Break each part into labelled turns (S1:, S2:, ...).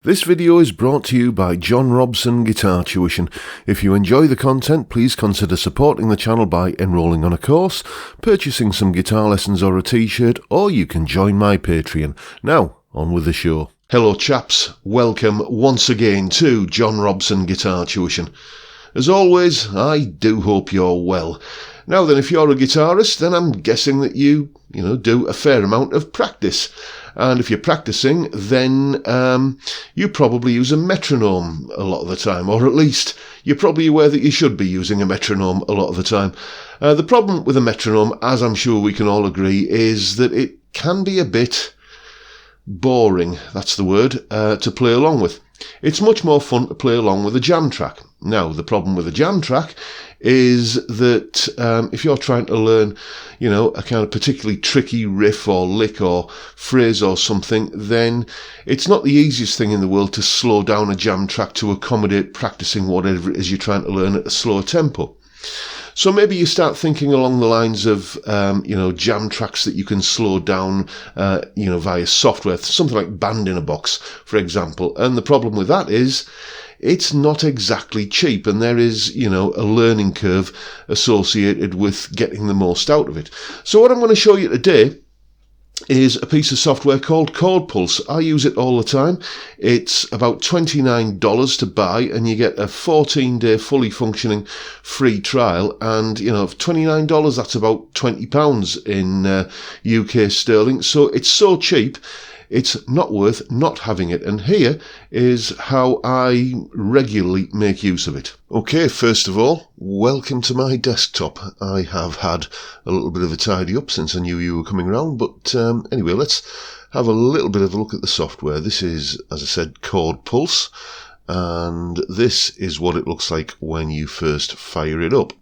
S1: This video is brought to you by John Robson Guitar Tuition. If you enjoy the content, please consider supporting the channel by enrolling on a course, purchasing some guitar lessons or a t-shirt, or you can join my Patreon. Now, on with the show. Hello chaps, welcome once again to John Robson Guitar Tuition. As always, I do hope you're well. Now then, if you're a guitarist, then I'm guessing that you do a fair amount of practice. And if you're practicing, then you probably use a metronome a lot of the time, or at least you're probably aware that you should be using a metronome a lot of the time. The problem with a metronome, as I'm sure we can all agree, is that it can be a bit boring, that's the word, to play along with. It's much more fun to play along with a jam track. Now, the problem with a jam track is that if you're trying to learn, a kind of particularly tricky riff or lick or phrase or something, then it's not the easiest thing in the world to slow down a jam track to accommodate practicing whatever it is you're trying to learn at a slower tempo. So maybe you start thinking along the lines of, jam tracks that you can slow down, via software, something like Band in a Box, for example. And the problem with that is it's not exactly cheap, and there is, a learning curve associated with getting the most out of it. So what I'm going to show you today is a piece of software called ChordPulse. I use it all the time. It's about $29 to buy, and you get a 14-day fully functioning free trial. And, for $29, that's about £20 in UK sterling. So it's so cheap, it's not worth not having it. And here is how I regularly make use of it. Okay, first of all, welcome to my desktop. I have had a little bit of a tidy up since I knew you were coming around, but anyway, let's have a little bit of a look at the software. This is, as I said, ChordPulse, and this is what it looks like when you first fire it up.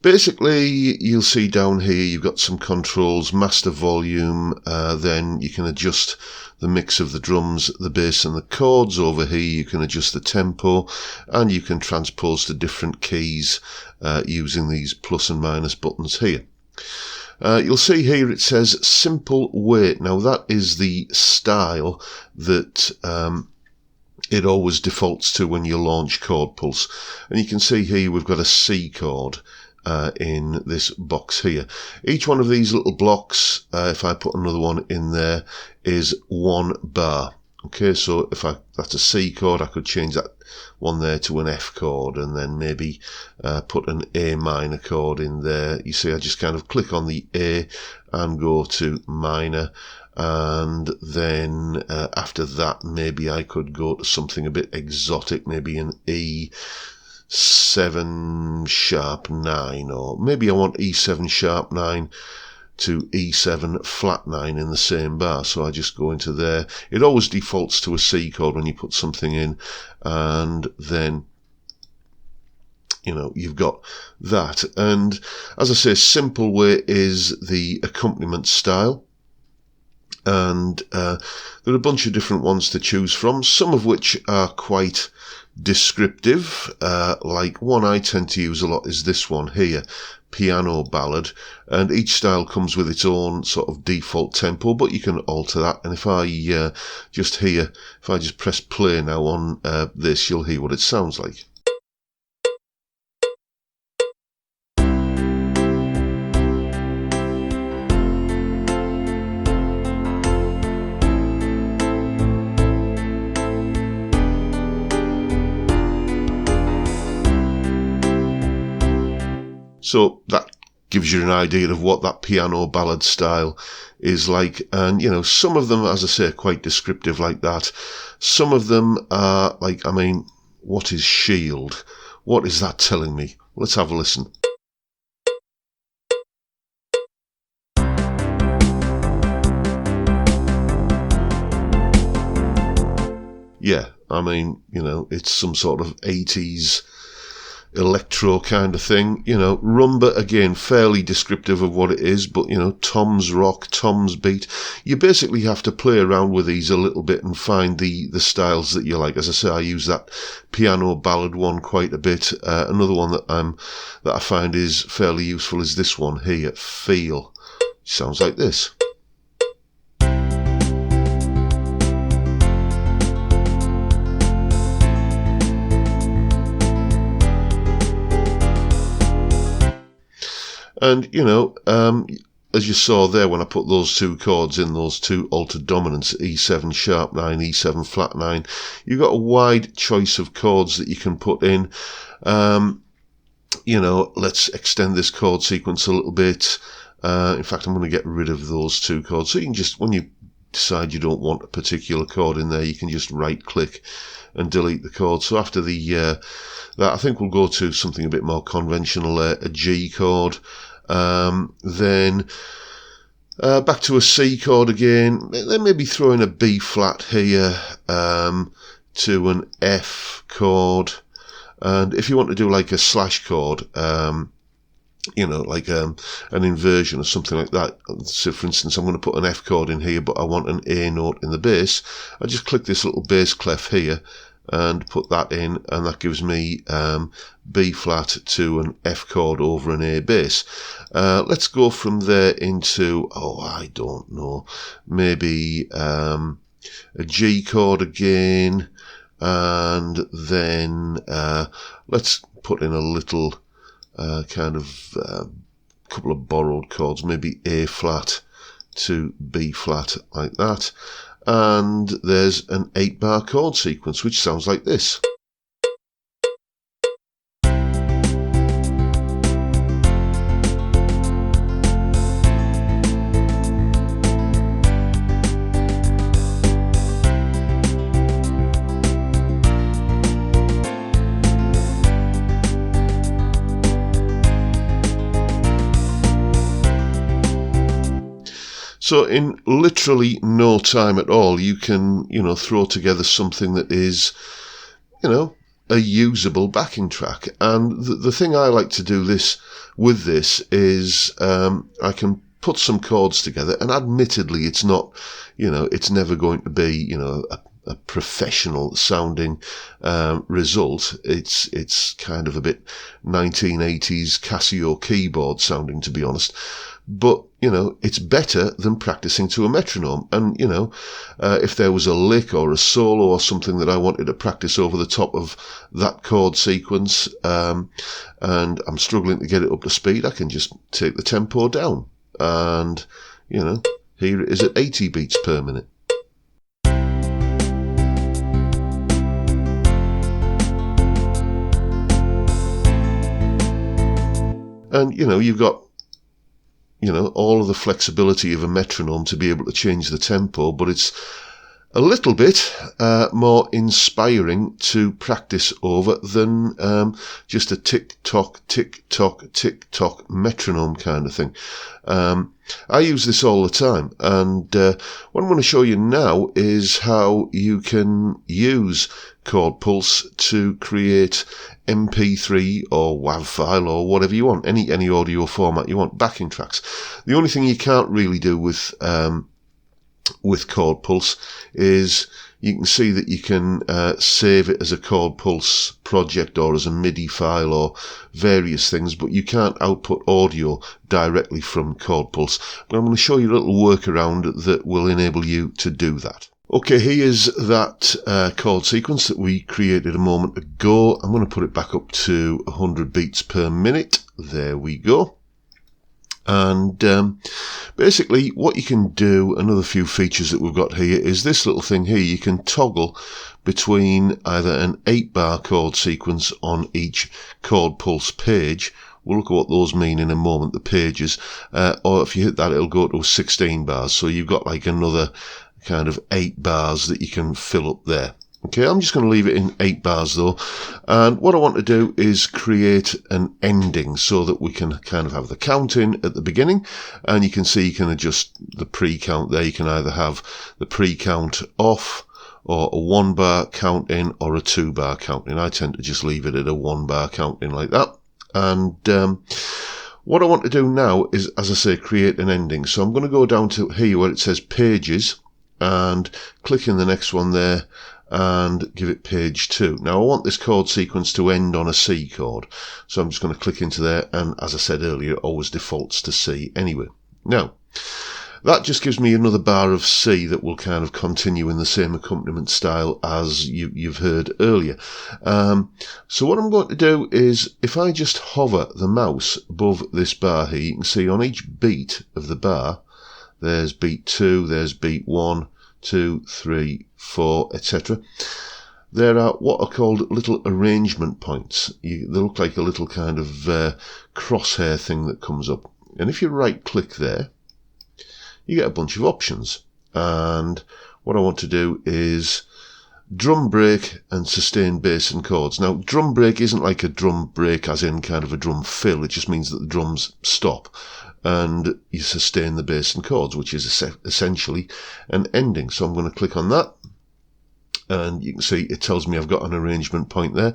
S1: Basically, you'll see down here you've got some controls, master volume, then you can adjust the mix of the drums, the bass and the chords. Over here you can adjust the tempo, and you can transpose to different keys using these plus and minus buttons here. You'll see here it says simple weight. Now that is the style that it always defaults to when you launch ChordPulse. And you can see here we've got a C chord in this box here. Each one of these little blocks, if I put another one in there, is 1 bar. Okay, so if that's a C chord, I could change that one there to an F chord, and then maybe put an A minor chord in there. You see, I just kind of click on the A and go to minor, and then after that maybe I could go to something a bit exotic, maybe an E7 sharp 9, or maybe I want E7 sharp 9 to E7 flat 9 in the same bar. So I just go into there. It always defaults to a C chord when you put something in, and then you've got that. And as I say, simple way is the accompaniment style, and there are a bunch of different ones to choose from, some of which are quite descriptive. Like one I tend to use a lot is this one here, piano ballad, and each style comes with its own sort of default tempo, but you can alter that. And if I just press play now on this, you'll hear what it sounds like. So that gives you an idea of what that piano ballad style is like. And, some of them, as I say, are quite descriptive like that. Some of them are like, what is shield? What is that telling me? Let's have a listen. Yeah, it's some sort of 80s electro kind of thing. Rumba, again, fairly descriptive of what it is, but Tom's rock, Tom's beat. You basically have to play around with these a little bit and find the styles that you like. As I say, I use that piano ballad one quite a bit. Another one that I find is fairly useful is this one here, Feel. Sounds like this. And, you know, as you saw there when I put those two chords in, those two altered dominants, E7 sharp 9, E7 flat 9, you've got a wide choice of chords that you can put in. You know, let's extend this chord sequence a little bit. In fact, I'm going to get rid of those two chords. So you can just, when you decide you don't want a particular chord in there, you can just right click and delete the chord. So after that, I think we'll go to something a bit more conventional, a G chord. Then back to a C chord again. Then maybe throw in a B flat here, to an F chord. And if you want to do like a slash chord, you know, like an inversion or something like that. So for instance, I'm going to put an F chord in here, but I want an A note in the bass. I just click this little bass clef here and put that in, and that gives me B flat to an F chord over an A bass. Let's go from there into, oh, I don't know, maybe a G chord again, and then let's put in a little kind of couple of borrowed chords, maybe A flat to B flat, like that. And there's an 8-bar chord sequence, which sounds like this. So in literally no time at all, you can, you know, throw together something that is, you know, a usable backing track. And the thing I like to do with this is I can put some chords together, and admittedly it's not, you know, it's never going to be, you know, a professional sounding result. It's kind of a bit 1980s Casio keyboard sounding, to be honest. But, you know, it's better than practicing to a metronome. And, you know, if there was a lick or a solo or something that I wanted to practice over the top of that chord sequence, and I'm struggling to get it up to speed, I can just take the tempo down. And, you know, here it is at 80 beats per minute. And, you know, you've got, you know, all of the flexibility of a metronome to be able to change the tempo, but it's a little bit more inspiring to practice over than just a tick-tock, tick-tock, tick-tock metronome kind of thing. I use this all the time, and what I'm going to show you now is how you can use ChordPulse to create MP3 or WAV file or whatever you want, any audio format you want, backing tracks. The only thing you can't really do with ChordPulse is you can see that you can save it as a ChordPulse project or as a MIDI file or various things, but you can't output audio directly from ChordPulse. But I'm going to show you a little workaround that will enable you to do that. Okay, here's that chord sequence that we created a moment ago. I'm going to put it back up to 100 beats per minute. There we go. And basically what you can do, another few features that we've got here, is this little thing here. You can toggle between either an 8-bar chord sequence on each ChordPulse page. We'll look at what those mean in a moment, the pages. Or if you hit that, it'll go to 16 bars. So you've got like another kind of 8 bars that you can fill up there. Okay, I'm just going to leave it in 8 bars though. And what I want to do is create an ending so that we can kind of have the count in at the beginning. And you can see you can adjust the pre-count there. You can either have the pre-count off, or a 1-bar count in, or a 2-bar count in. I tend to just leave it at a 1-bar count in like that. And what I want to do now is, as I say, create an ending. So I'm going to go down to here where it says pages and click in the next one there and give it page 2. Now I want this chord sequence to end on a C chord. So I'm just going to click into there, and as I said earlier, it always defaults to C anyway. Now, That just gives me another bar of C that will kind of continue in the same accompaniment style as you've heard earlier. So what I'm going to do is, if I just hover the mouse above this bar here, you can see on each beat of the bar, there's beat 2, there's beat 1, 2, 3, 4, etc. There are what are called little arrangement points. They look like a little kind of crosshair thing that comes up. And if you right click there, you get a bunch of options. And what I want to do is drum break and sustain bass and chords. Now, drum break isn't like a drum break as in kind of a drum fill. It just means that the drums stop and you sustain the bass and chords, which is essentially an ending. So I'm going to click on that. And you can see it tells me I've got an arrangement point there.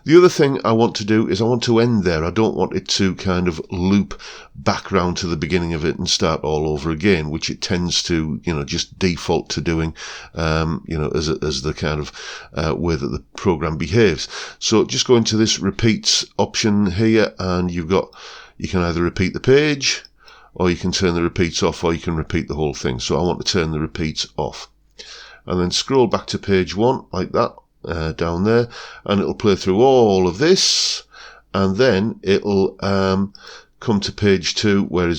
S1: The other thing I want to do is I want to end there. I don't want it to kind of loop back round to the beginning of it and start all over again, which it tends to, just default to doing, as the kind of way that the program behaves. So just go into this repeats option here, and you can either repeat the page, or you can turn the repeats off, or you can repeat the whole thing. So I want to turn the repeats off. And then scroll back to page 1 like that, down there, and it'll play through all of this, and then it'll come to page 2 where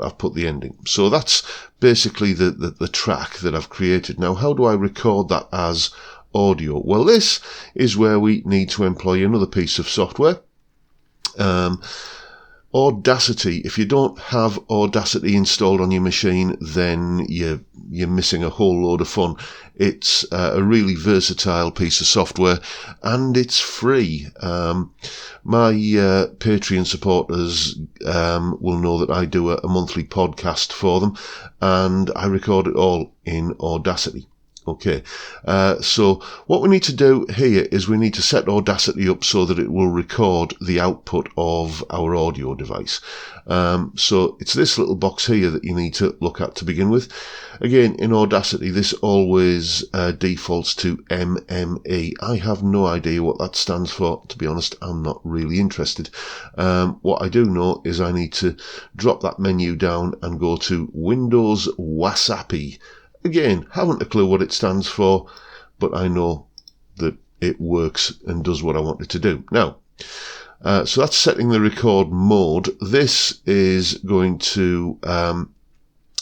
S1: I've put the ending. So that's basically the track that I've created. Now, how do I record that as audio? Well, this is where we need to employ another piece of software. Audacity. If you don't have Audacity installed on your machine, then you're missing a whole load of fun. It's a really versatile piece of software, and it's free. My Patreon supporters will know that I do a monthly podcast for them, and I record it all in Audacity. Okay, so what we need to do here is we need to set Audacity up so that it will record the output of our audio device. So it's this little box here that you need to look at to begin with. Again, in Audacity, this always defaults to MME. I have no idea what that stands for. To be honest, I'm not really interested. What I do know is I need to drop that menu down and go to Windows Wasapi. Again, haven't a clue what it stands for, but I know that it works and does what I want it to do. Now, so that's setting the record mode. This is going to,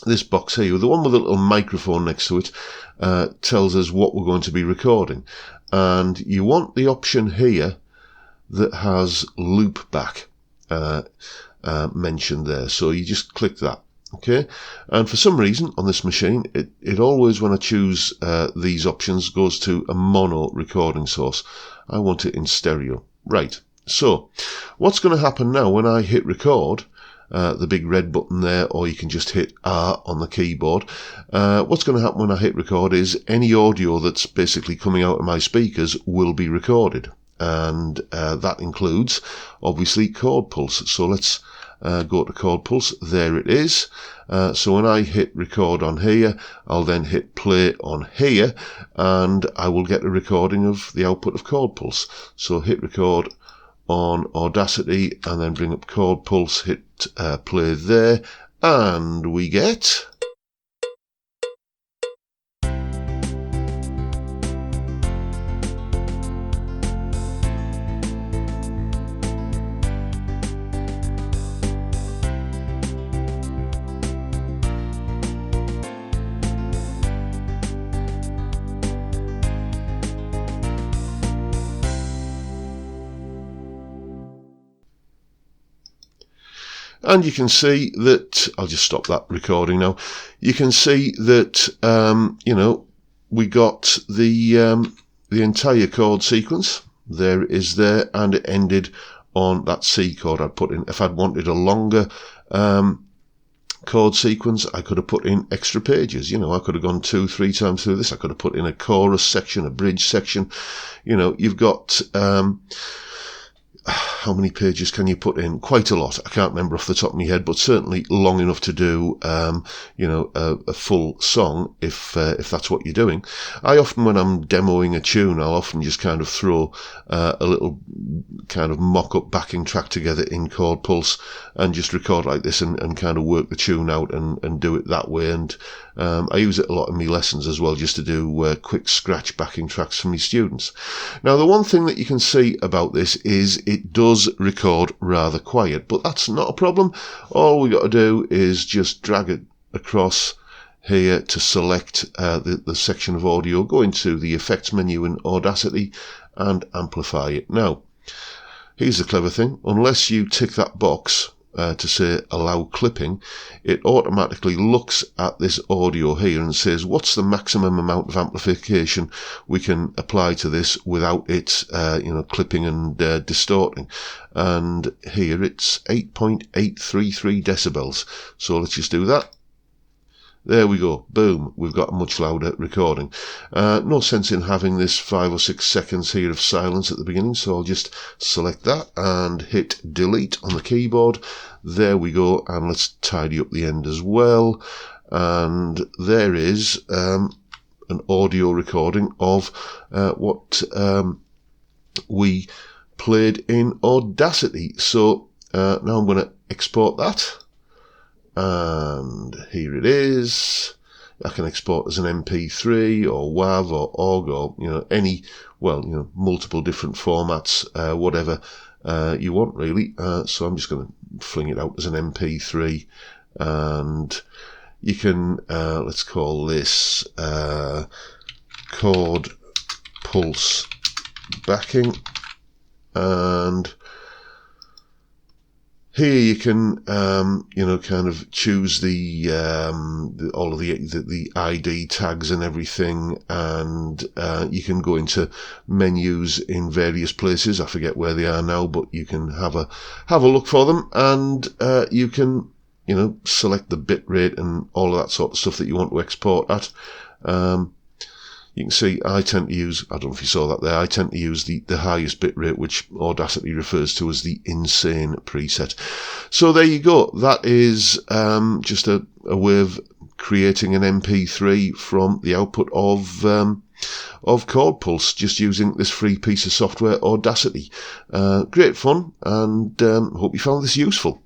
S1: this box here, the one with a little microphone next to it, tells us what we're going to be recording. And you want the option here that has loop back mentioned there. So you just click that. Okay, and for some reason on this machine, it always, when I choose these options, goes to a mono recording source. I want it in stereo. Right, so what's going to happen now when I hit record, the big red button there, or you can just hit R on the keyboard. What's going to happen when I hit record is any audio that's basically coming out of my speakers will be recorded. And that includes, obviously, ChordPulse. So let's go to ChordPulse. There it is. So when I hit record on here, I'll then hit play on here, and I will get a recording of the output of ChordPulse. So hit record on Audacity, and then bring up ChordPulse, hit play there, and we get... And you can see that, I'll just stop that recording now. You can see that, we got the entire chord sequence. There it is there, and it ended on that C chord I'd put in. If I'd wanted a longer chord sequence, I could have put in extra pages. I could have gone 2-3 times through this. I could have put in a chorus section, a bridge section. You've got... how many pages can you put in? Quite a lot. I can't remember off the top of my head, but certainly long enough to do, you know, a full song if that's what you're doing. I often, when I'm demoing a tune, I'll often just kind of throw a little kind of mock-up backing track together in ChordPulse and just record like this and kind of work the tune out and do it that way. And I use it a lot in my lessons as well, just to do quick scratch backing tracks for my students. Now, the one thing that you can see about this is it does record rather quiet, but that's not a problem. All we got to do is just drag it across here to select the section of audio, go into the effects menu in Audacity and amplify it. Now, here's the clever thing. Unless you tick that box to say allow clipping, it automatically looks at this audio here and says what's the maximum amount of amplification we can apply to this without it you know, clipping and distorting. And here it's 8.833 decibels. So let's just do that. There we go. Boom. We've got a much louder recording. No sense in having this 5 or 6 seconds here of silence at the beginning, so I'll just select that and hit delete on the keyboard. There we go. And let's tidy up the end as well. And there is an audio recording of what we played in Audacity. So now I'm going to export that. And here it is. I can export as an MP3 or WAV or OGG or, you know, any, well, you know, multiple different formats, whatever you want really. So I'm just going to fling it out as an MP3, and you can, let's call this ChordPulse backing, and here you can, you know, kind of choose the all of the ID tags and everything, and you can go into menus in various places. I forget where they are now, but you can have a look for them, and you can, you know, select the bit rate and all of that sort of stuff that you want to export at. You can see I tend to use, I don't know if you saw that there, I tend to use the highest bit rate, which Audacity refers to as the insane preset. So there you go. That is just a way of creating an MP3 from the output of ChordPulse, just using this free piece of software, Audacity. Great fun, and hope you found this useful.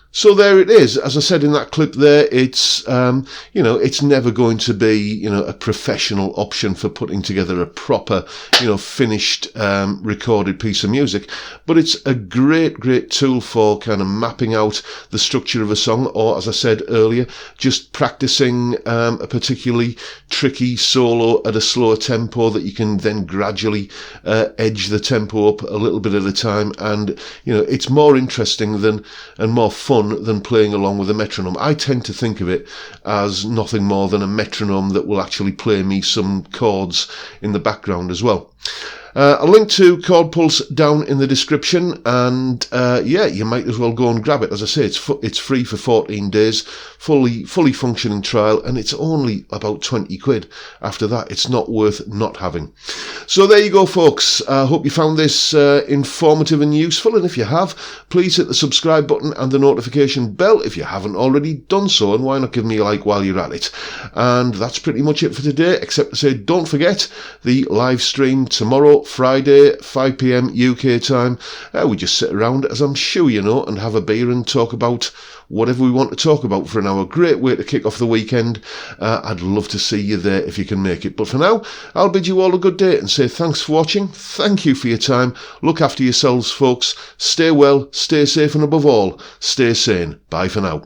S1: So there it is. As I said in that clip there, it's, you know, it's never going to be, you know, a professional option for putting together a proper, you know, finished, recorded piece of music. But it's a great tool for kind of mapping out the structure of a song, or, as I said earlier, just practicing a particularly tricky solo at a slower tempo that you can then gradually edge the tempo up a little bit at a time. And, you know, it's more interesting than, and more fun than playing along with a metronome. I tend to think of it as nothing more than a metronome that will actually play me some chords in the background as well. A link to ChordPulse down in the description, and yeah, you might as well go and grab it. As I say, it's free for 14 days, fully functioning trial, and it's only about 20 quid. After that, it's not worth not having. So there you go, folks. I hope you found this informative and useful, and if you have, please hit the subscribe button and the notification bell if you haven't already done so, and why not give me a like while you're at it. And that's pretty much it for today, except to say don't forget the live stream tomorrow, Friday, 5 PM UK time. We just sit around, as I'm sure you know, and have a beer and talk about whatever we want to talk about for an hour. Great way to kick off the weekend. I'd love to see you there if you can make it. But for now, I'll bid you all a good day and say thanks for watching. Thank you for your time. Look after yourselves, folks. Stay well, stay safe, and above all, stay sane. Bye for now.